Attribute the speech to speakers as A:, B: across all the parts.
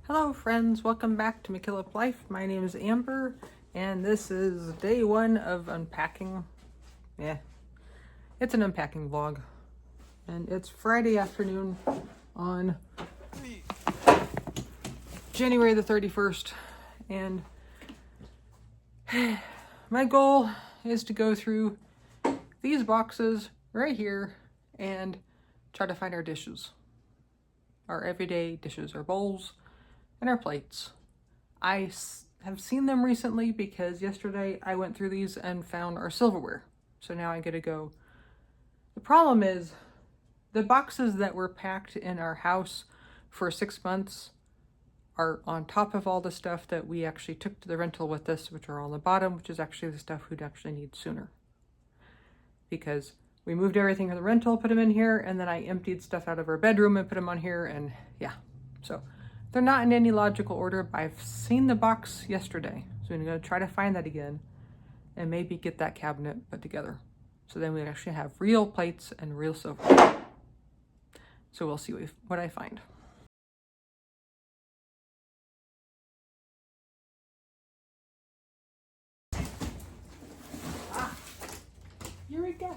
A: Hello friends, welcome back to mckilliplife. My name is Amber and this is day one of unpacking. It's an unpacking vlog and it's Friday afternoon on January the 31st, and my goal is to go through these boxes right here and try to find our dishes, our everyday dishes, our bowls and our plates. I have seen them recently because yesterday I went through these and found our silverware. So now I get to go. The problem is the boxes that were packed in our house for 6 months are on top of all the stuff that we actually took to the rental with us, which are on the bottom, which is actually the stuff we'd actually need sooner. Because we moved everything from the rental, put them in here, and then I emptied stuff out of our bedroom and put them on here, and yeah. So they're not in any logical order, but I've seen the box yesterday. So I'm gonna try to find that again and maybe get that cabinet put together. So then we actually have real plates and real silverware. So we'll see what I find. Eureka!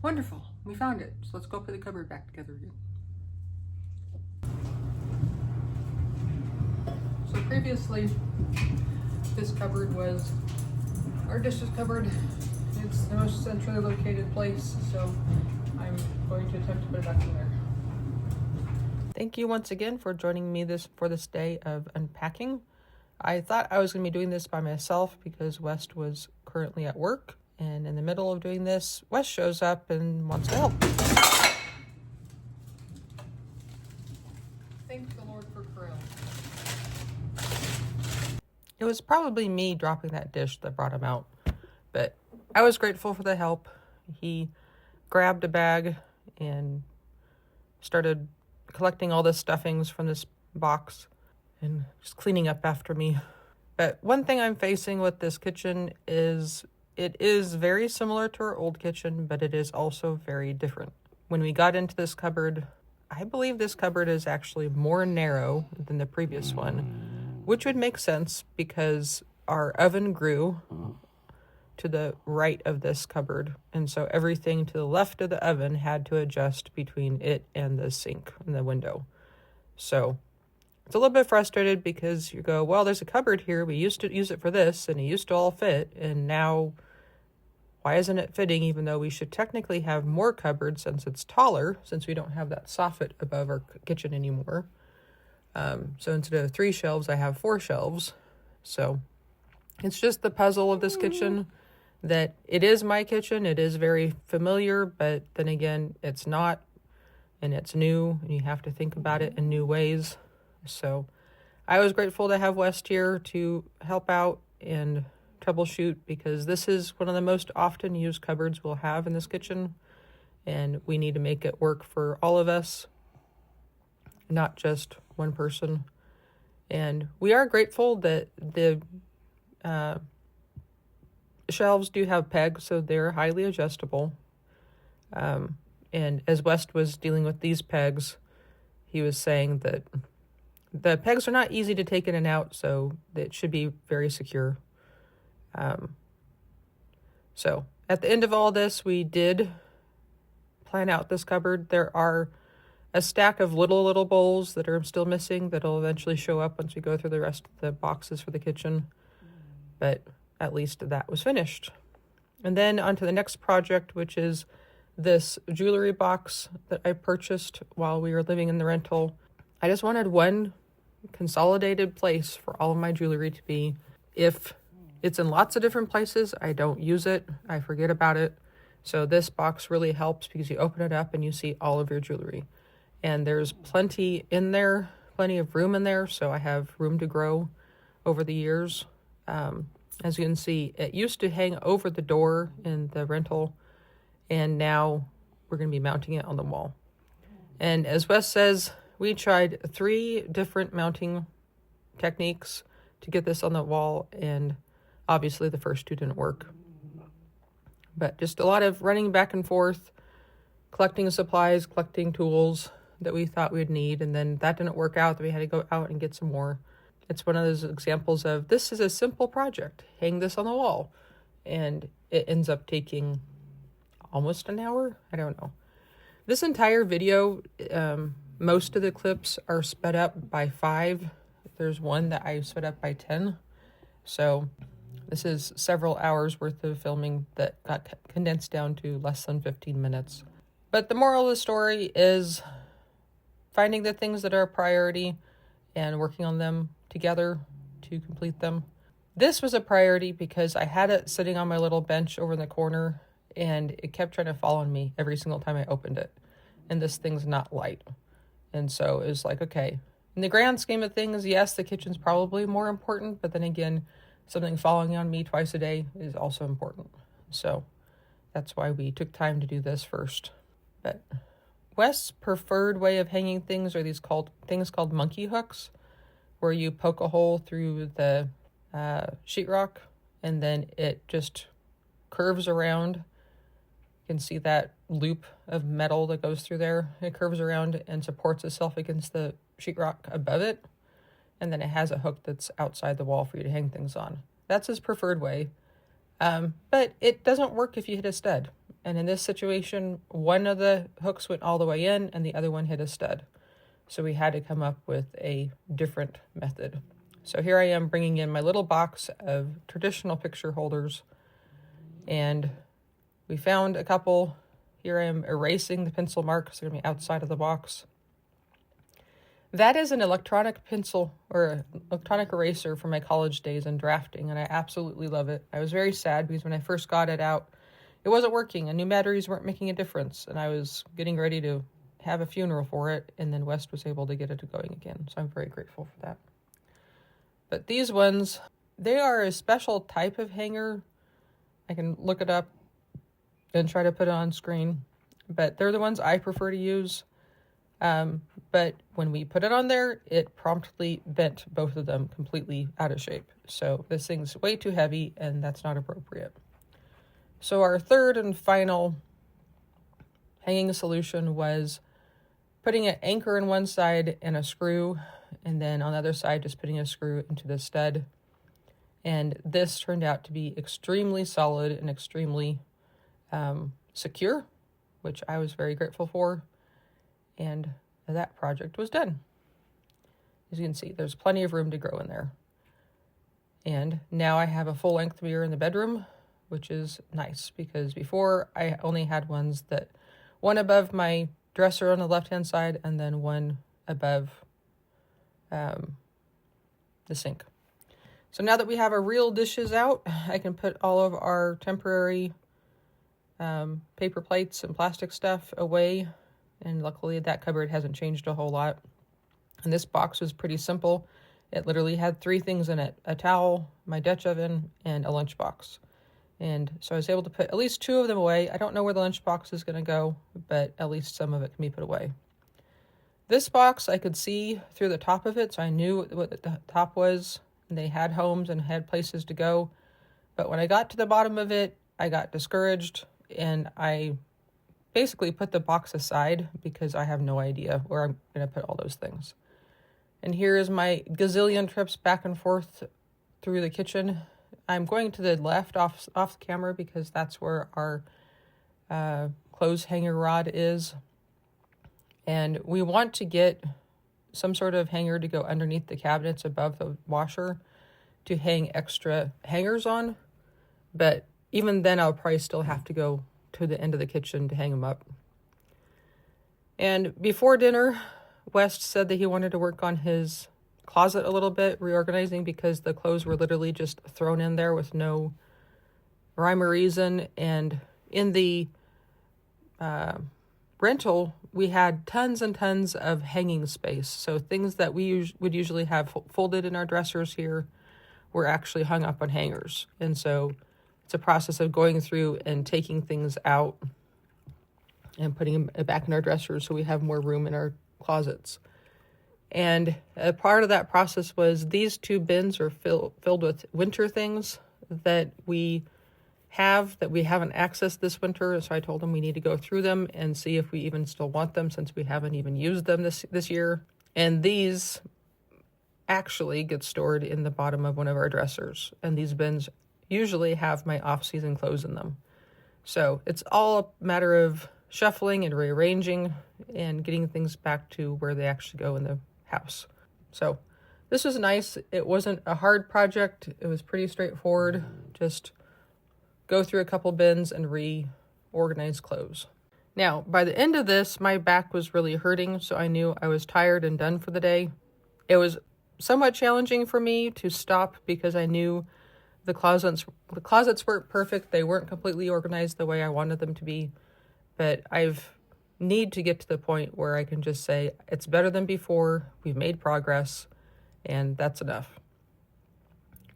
A: Wonderful, we found it. So let's go put the cupboard back together again. So previously, this cupboard was our dishes cupboard. It's the most centrally located place, so I'm going to attempt to put it back in there. Thank you once again for joining me for this day of unpacking. I thought I was going to be doing this by myself because West was currently at work, and in the middle of doing this, West shows up and wants to help. Thank the Lord for Krill. It was probably me dropping that dish that brought him out, but I was grateful for the help. He grabbed a bag and started collecting all the stuffings from this box and just cleaning up after me. But one thing I'm facing with this kitchen is it is very similar to our old kitchen, but it is also very different. When we got into this cupboard, I believe this cupboard is actually more narrow than the previous one, which would make sense because our oven grew to the right of this cupboard, and so everything to the left of the oven had to adjust between it and the sink and the window. So it's a little bit frustrated because you go, well, there's a cupboard here, we used to use it for this and it used to all fit, and now why isn't it fitting, even though we should technically have more cupboards since it's taller, since we don't have that soffit above our kitchen anymore. So instead of 3 shelves, I have 4 shelves. So it's just the puzzle of this kitchen, that it is my kitchen. It is very familiar, but then again, it's not, and it's new, and you have to think about it in new ways. So I was grateful to have West here to help out and troubleshoot, because this is one of the most often used cupboards we'll have in this kitchen, and we need to make it work for all of us, not just one person. And we are grateful that the shelves do have pegs, so they're highly adjustable. And as West was dealing with these pegs, he was saying that the pegs are not easy to take in and out, so it should be very secure. So at the end of all this, we did plan out this cupboard. There are a stack of little bowls that are still missing that'll eventually show up once we go through the rest of the boxes for the kitchen. But at least that was finished. And then on to the next project, which is this jewelry box that I purchased while we were living in the rental. I just wanted one consolidated place for all of my jewelry to be. If it's in lots of different places, I don't use it, I forget about it. So this box really helps because you open it up and you see all of your jewelry. And there's plenty in there, plenty of room in there, so I have room to grow over the years. As you can see, it used to hang over the door in the rental, and now we're going to be mounting it on the wall. And as Wes says, we tried 3 different mounting techniques to get this on the wall, and obviously the first 2 didn't work. But just a lot of running back and forth, collecting supplies, collecting tools that we thought we'd need. And then that didn't work out, that we had to go out and get some more. It's one of those examples of, this is a simple project. Hang this on the wall. And it ends up taking almost an hour. I don't know. This entire video, most of the clips are sped up by 5. There's one that I sped up by 10. So this is several hours worth of filming that got condensed down to less than 15 minutes. But the moral of the story is finding the things that are a priority and working on them together to complete them. This was a priority because I had it sitting on my little bench over in the corner, and it kept trying to fall on me every single time I opened it. And this thing's not light. And so it was like, okay, in the grand scheme of things, yes, the kitchen's probably more important, but then again, something falling on me twice a day is also important. So that's why we took time to do this first. But Wes's preferred way of hanging things are these things called monkey hooks, where you poke a hole through the sheetrock, and then it just curves around. You can see that loop of metal that goes through there. It curves around and supports itself against the sheetrock above it, and then it has a hook that's outside the wall for you to hang things on. That's his preferred way, but it doesn't work if you hit a stud. And in this situation, one of the hooks went all the way in, and the other one hit a stud. So we had to come up with a different method. So here I am bringing in my little box of traditional picture holders, and we found a couple. Here I am erasing the pencil marks. They're going to be outside of the box. That is an electronic pencil or electronic eraser from my college days in drafting, and I absolutely love it. I was very sad because when I first got it out, it wasn't working, and new batteries weren't making a difference, and I was getting ready to have a funeral for it, and then Wes was able to get it going again, so I'm very grateful for that. But these ones, they are a special type of hanger. I can look it up and try to put it on screen, but they're the ones I prefer to use. But when we put it on there, it promptly bent both of them completely out of shape. So this thing's way too heavy, and that's not appropriate. So our third and final hanging solution was putting an anchor on one side and a screw, and then on the other side just putting a screw into the stud. And this turned out to be extremely solid and extremely secure, which I was very grateful for. And that project was done. As you can see, there's plenty of room to grow in there. And now I have a full-length mirror in the bedroom, which is nice, because before I only had ones that, one above my dresser on the left-hand side, and then one above the sink. So now that we have our real dishes out, I can put all of our temporary paper plates and plastic stuff away. And luckily that cupboard hasn't changed a whole lot. And this box was pretty simple. It literally had 3 things in it: a towel, my Dutch oven, and a lunchbox. And so I was able to put at least 2 of them away. I don't know where the lunchbox is going to go, but at least some of it can be put away. This box, I could see through the top of it, so I knew what the top was. And they had homes and had places to go. But when I got to the bottom of it, I got discouraged, and I basically put the box aside because I have no idea where I'm going to put all those things. And here is my gazillion trips back and forth through the kitchen. I'm going to the left off the camera because that's where our clothes hanger rod is. And we want to get some sort of hanger to go underneath the cabinets above the washer to hang extra hangers on. But even then, I'll probably still have to go to the end of the kitchen to hang them up. And before dinner, Wes said that he wanted to work on his closet a little bit, reorganizing, because the clothes were literally just thrown in there with no rhyme or reason. And in the rental, we had tons and tons of hanging space. So things that we would usually have folded in our dressers here were actually hung up on hangers. And so it's a process of going through and taking things out and putting them back in our dressers so we have more room in our closets. And a part of that process was these 2 bins are filled with winter things that we have that we haven't accessed this winter. So I told him we need to go through them and see if we even still want them, since we haven't even used them this year. And these actually get stored in the bottom of one of our dressers. And these bins usually have my off-season clothes in them. So it's all a matter of shuffling and rearranging and getting things back to where they actually go in the house. So this was nice. It wasn't a hard project. It was pretty straightforward. Just go through a couple bins and reorganize clothes. Now, by the end of this, my back was really hurting, so I knew I was tired and done for the day. It was somewhat challenging for me to stop because I knew the closets weren't perfect. They weren't completely organized the way I wanted them to be. But need to get to the point where I can just say, it's better than before. We've made progress, and that's enough.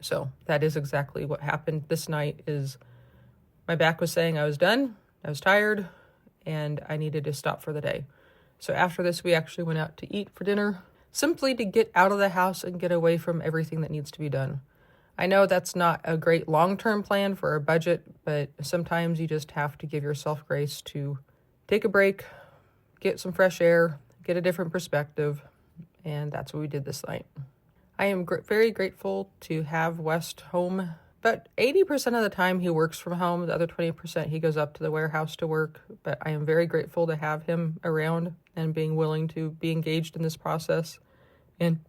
A: So that is exactly what happened this night. Is my back was saying I was done, I was tired, and I needed to stop for the day. So after this, we actually went out to eat for dinner, simply to get out of the house and get away from everything that needs to be done. I know that's not a great long-term plan for our budget, but sometimes you just have to give yourself grace to take a break, get some fresh air, get a different perspective, and that's what we did this night. I am very grateful to have West home, but 80% of the time he works from home. The other 20% he goes up to the warehouse to work, but I am very grateful to have him around and being willing to be engaged in this process and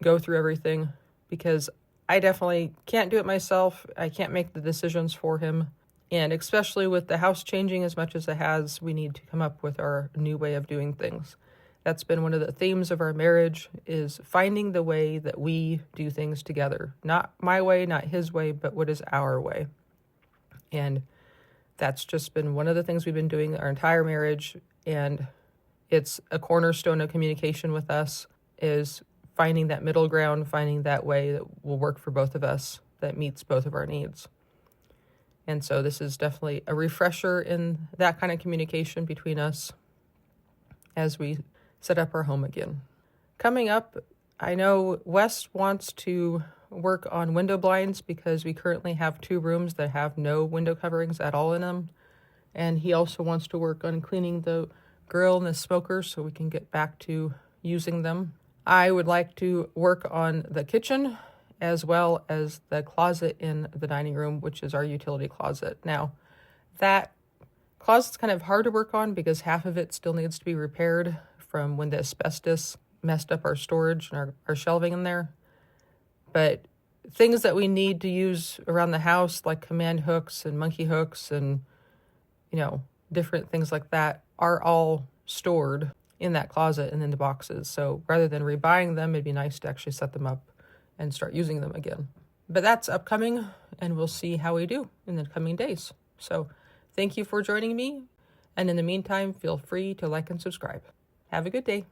A: go through everything, because I definitely can't do it myself. I can't make the decisions for him. And especially with the house changing as much as it has, we need to come up with our new way of doing things. That's been one of the themes of our marriage, is finding the way that we do things together. Not my way, not his way, but what is our way. And that's just been one of the things we've been doing our entire marriage. And it's a cornerstone of communication with us, is finding that middle ground, finding that way that will work for both of us, that meets both of our needs. And so this is definitely a refresher in that kind of communication between us as we set up our home again. Coming up, I know Wes wants to work on window blinds, because we currently have 2 rooms that have no window coverings at all in them. And he also wants to work on cleaning the grill and the smoker so we can get back to using them. I would like to work on the kitchen as well as the closet in the dining room, which is our utility closet. Now, that closet's kind of hard to work on because half of it still needs to be repaired from when the asbestos messed up our storage and our shelving in there. But things that we need to use around the house, like command hooks and monkey hooks and, different things like that, are all stored in that closet and in the boxes. So rather than rebuying them, it'd be nice to actually set them up and start using them again. But that's upcoming, and we'll see how we do in the coming days. So thank you for joining me. And in the meantime, feel free to like and subscribe. Have a good day.